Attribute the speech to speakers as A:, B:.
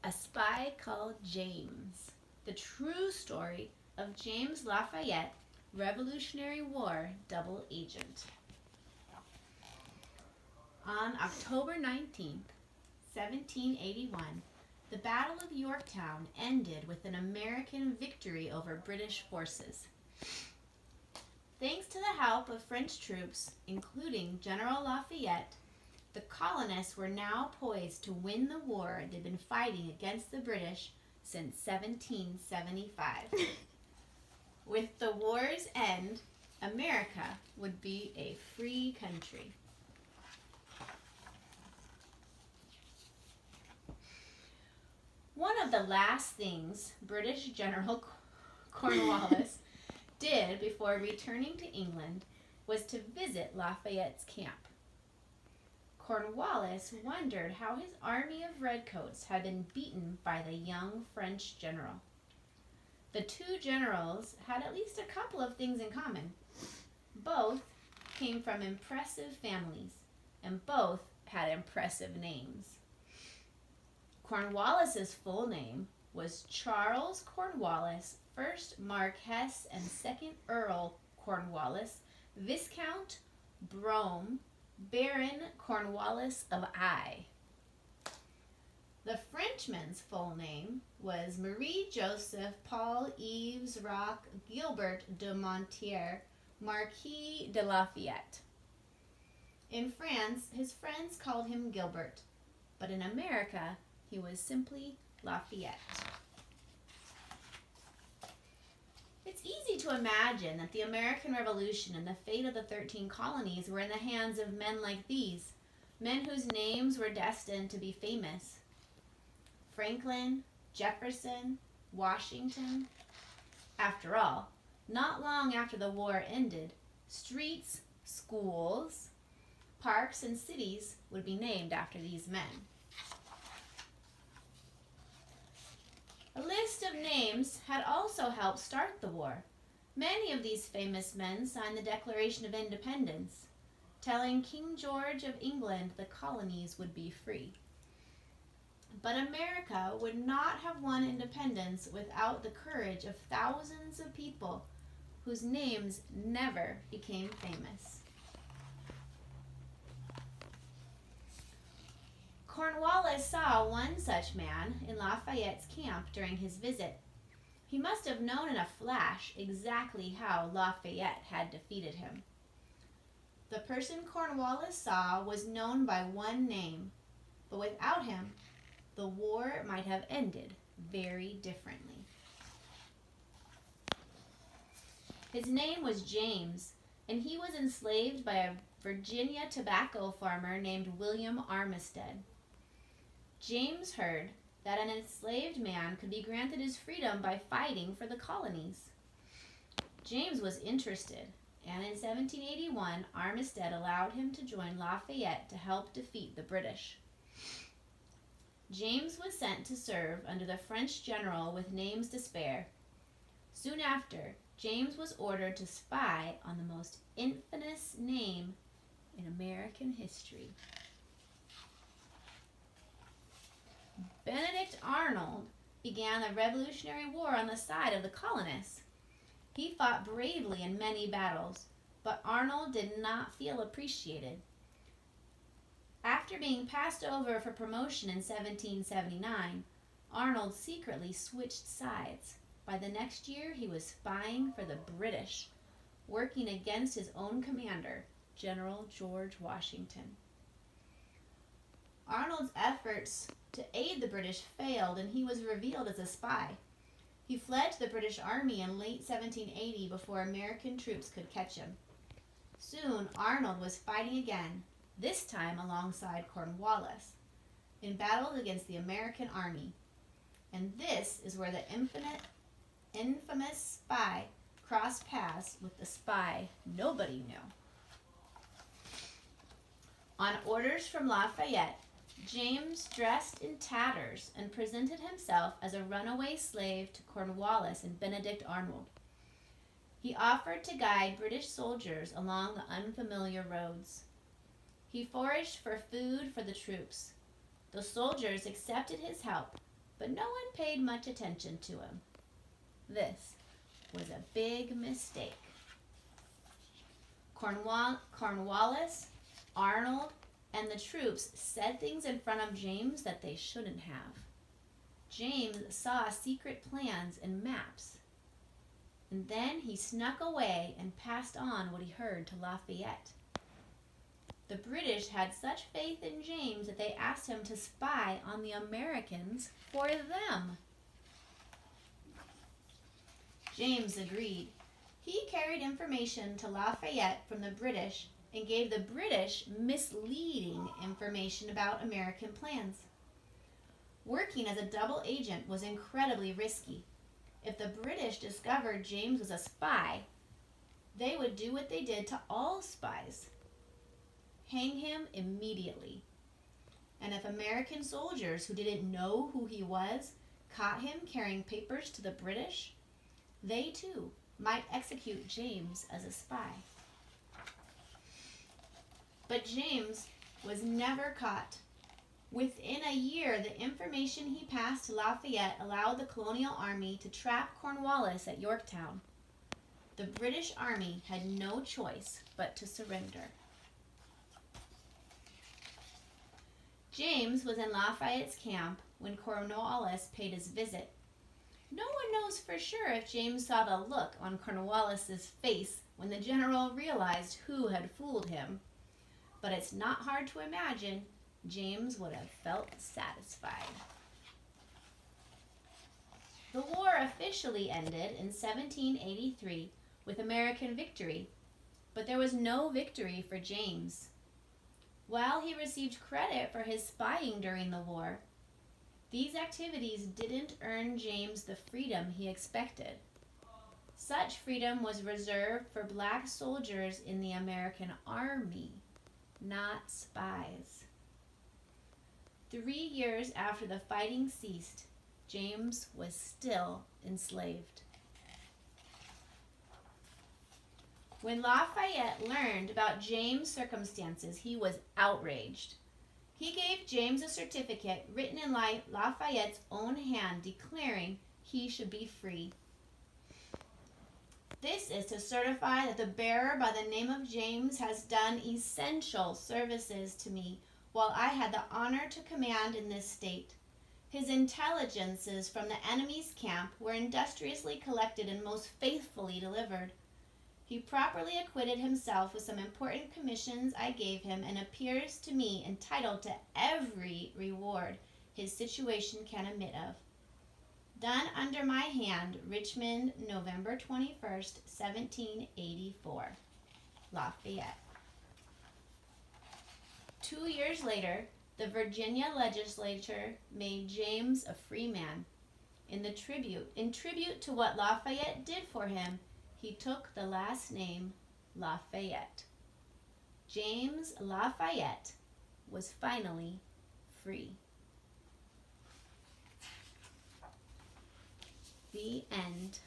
A: A Spy Called James. The true story of James Lafayette, Revolutionary War double agent. On October 19th, 1781, the Battle of Yorktown ended with an American victory over British forces. Thanks to the help of French troops, including General Lafayette, the colonists were now poised to win the war they'd been fighting against the British since 1775. With the war's end, America would be a free country. One of the last things British General Cornwallis did before returning to England was to visit Lafayette's camp. Cornwallis wondered how his army of redcoats had been beaten by the young French general. The two generals had at least a couple of things in common. Both came from impressive families, and both had impressive names. Cornwallis's full name was Charles Cornwallis, 1st Marquess and 2nd Earl Cornwallis, Viscount Brougham, Baron Cornwallis of Eye. The Frenchman's full name was Marie Joseph Paul Yves Roch Gilbert de Montier, Marquis de Lafayette. In France, his friends called him Gilbert, but in America, he was simply Lafayette. It's easy to imagine that the American Revolution and the fate of the 13 colonies were in the hands of men like these, men whose names were destined to be famous. Franklin, Jefferson, Washington. After all, not long after the war ended, streets, schools, parks, and cities would be named after these men. A list of names had also helped start the war. Many of these famous men signed the Declaration of Independence, telling King George of England the colonies would be free. But America would not have won independence without the courage of thousands of people whose names never became famous. Cornwallis saw one such man in Lafayette's camp during his visit. He must have known in a flash exactly how Lafayette had defeated him. The person Cornwallis saw was known by one name, but without him, the war might have ended very differently. His name was James, and he was enslaved by a Virginia tobacco farmer named William Armistead. James heard that an enslaved man could be granted his freedom by fighting for the colonies. James was interested, and in 1781, Armistead allowed him to join Lafayette to help defeat the British. James was sent to serve under the French general with names to spare. Soon after, James was ordered to spy on the most infamous name in American history. Benedict Arnold began the Revolutionary War on the side of the colonists. He fought bravely in many battles, but Arnold did not feel appreciated. After being passed over for promotion in 1779, Arnold secretly switched sides. By the next year, he was spying for the British, working against his own commander, General George Washington. Arnold's efforts to aid the British failed, and he was revealed as a spy. He fled to the British Army in late 1780 before American troops could catch him. Soon, Arnold was fighting again, this time alongside Cornwallis, in battles against the American army. And this is where the infamous spy crossed paths with the spy nobody knew. On orders from Lafayette, James dressed in tatters and presented himself as a runaway slave to Cornwallis and Benedict Arnold. He offered to guide British soldiers along the unfamiliar roads. He foraged for food for the troops. The soldiers accepted his help, but no one paid much attention to him. This was a big mistake. Cornwallis, Arnold, and the troops said things in front of James that they shouldn't have. James saw secret plans and maps, and then he snuck away and passed on what he heard to Lafayette. The British had such faith in James that they asked him to spy on the Americans for them. James agreed. He carried information to Lafayette from the British and gave the British misleading information about American plans. Working as a double agent was incredibly risky. If the British discovered James was a spy, they would do what they did to all spies: hang him immediately. And if American soldiers who didn't know who he was caught him carrying papers to the British, they too might execute James as a spy. But James was never caught. Within a year, the information he passed to Lafayette allowed the colonial army to trap Cornwallis at Yorktown. The British army had no choice but to surrender. James was in Lafayette's camp when Cornwallis paid his visit. No one knows for sure if James saw the look on Cornwallis's face when the general realized who had fooled him, but it's not hard to imagine James would have felt satisfied. The war officially ended in 1783 with American victory, but there was no victory for James. While he received credit for his spying during the war, these activities didn't earn James the freedom he expected. Such freedom was reserved for black soldiers in the American army, not spies. 3 years after the fighting ceased, James was still enslaved. When Lafayette learned about James' circumstances, he was outraged. He gave James a certificate written in Lafayette's own hand declaring he should be free. This is to certify that the bearer by the name of James has done essential services to me while I had the honor to command in this state. His intelligences from the enemy's camp were industriously collected and most faithfully delivered. He properly acquitted himself with some important commissions I gave him and appears to me entitled to every reward his situation can admit of. Done under my hand, Richmond, November 21st, 1784. Lafayette. 2 years later, the Virginia legislature made James a free man. In tribute to what Lafayette did for him, he took the last name Lafayette. James Lafayette was finally free. The end.